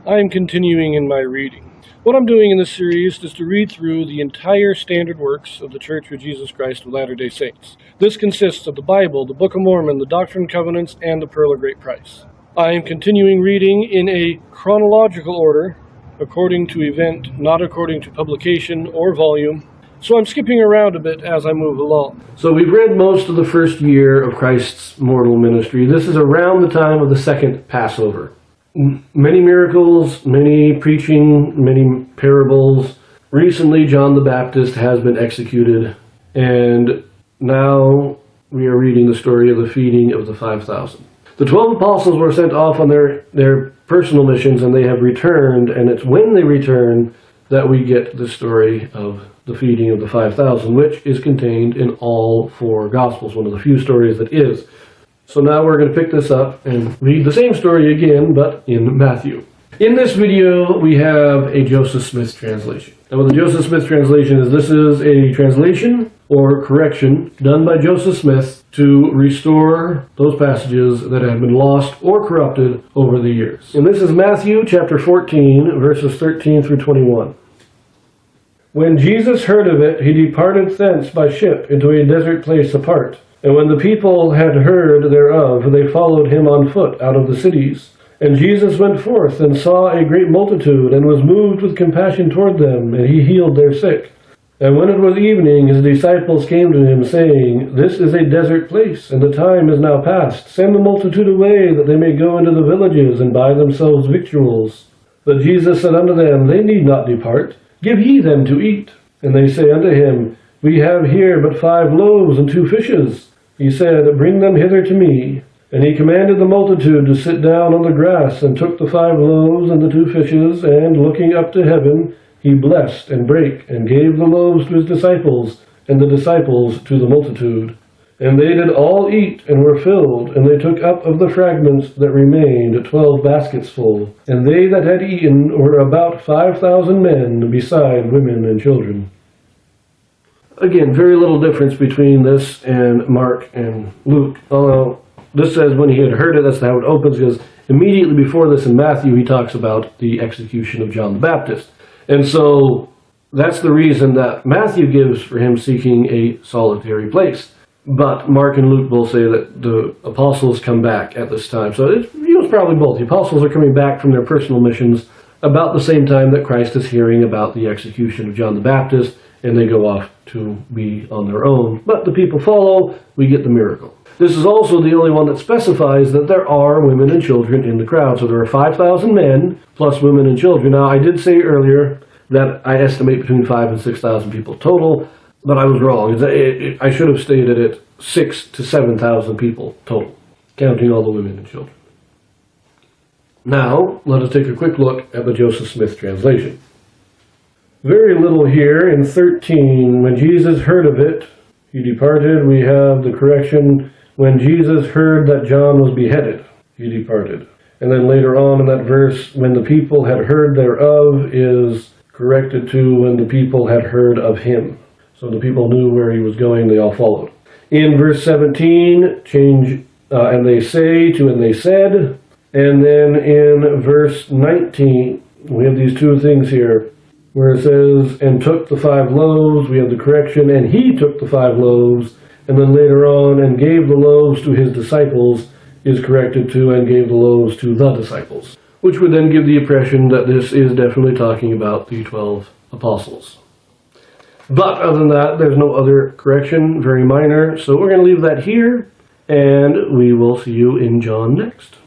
I am continuing in my reading. What I'm doing in this series is to read through the entire standard works of the Church of Jesus Christ of Latter-day Saints. This consists of the Bible, the Book of Mormon, the Doctrine and Covenants, and the Pearl of Great Price. I am continuing reading in a chronological order, according to event, not according to publication or volume. So I'm skipping around a bit as I move along. So we've read most of the first year of Christ's mortal ministry. This is around the time of the second Passover. Many miracles, many preaching, many parables. Recently, John the Baptist has been executed, and now we are reading the story of the feeding of the 5,000. The 12 apostles were sent off on their personal missions, and they have returned, and it's when they return that we get the story of the feeding of the 5,000, which is contained in all four Gospels, one of the few stories that is. So now we're going to pick this up and read the same story again, but in Matthew. In this video, we have a Joseph Smith translation. Now what the Joseph Smith translation is, this is a translation or correction done by Joseph Smith to restore those passages that have been lost or corrupted over the years. And this is Matthew chapter 14, verses 13 through 21. When Jesus heard of it, he departed thence by ship into a desert place apart. And when the people had heard thereof, they followed him on foot out of the cities. And Jesus went forth and saw a great multitude, and was moved with compassion toward them, and he healed their sick. And when it was evening, his disciples came to him, saying, This is a desert place, and the time is now past. Send the multitude away, that they may go into the villages, and buy themselves victuals. But Jesus said unto them, They need not depart. Give ye them to eat. And they say unto him, We have here but 5 loaves and 2 fishes. He said, Bring them hither to me. And he commanded the multitude to sit down on the grass, and took the 5 loaves and the 2 fishes, and looking up to heaven, he blessed and brake, and gave the loaves to his disciples, and the disciples to the multitude. And they did all eat, and were filled, and they took up of the fragments that remained 12 baskets full. And they that had eaten were about 5,000 men, beside women and children. Again, very little difference between this and Mark and Luke. Although this says when he had heard it, that's how it opens, because immediately before this in Matthew, he talks about the execution of John the Baptist. And so that's the reason that Matthew gives for him seeking a solitary place. But Mark and Luke both say that the apostles come back at this time. So it's probably both. The apostles are coming back from their personal missions about the same time that Christ is hearing about the execution of John the Baptist, and they go off to be on their own. But the people follow, we get the miracle. This is also the only one that specifies that there are women and children in the crowd. So there are 5,000 men plus women and children. Now, I did say earlier that I estimate between 5,000 and 6,000 people total, but I was wrong. I should have stated it 6,000 to 7,000 people total, counting all the women and children. Now, let us take a quick look at the Joseph Smith translation. Very little here in 13. When Jesus heard of it, he departed. We have the correction, when Jesus heard that John was beheaded, he departed. And then later on in that verse, when the people had heard thereof, is corrected to when the people had heard of him. So the people knew where he was going, they all followed. In verse 17, change, and they say to and they said. And then in verse 19, we have these 2 things here, where it says, and took the 5 loaves, we have the correction, and he took the 5 loaves, and then later on, and gave the loaves to his disciples, is corrected to, and gave the loaves to the disciples, which would then give the impression that this is definitely talking about the 12 apostles. But other than that, there's no other correction, very minor, so we're going to leave that here, and we will see you in John next.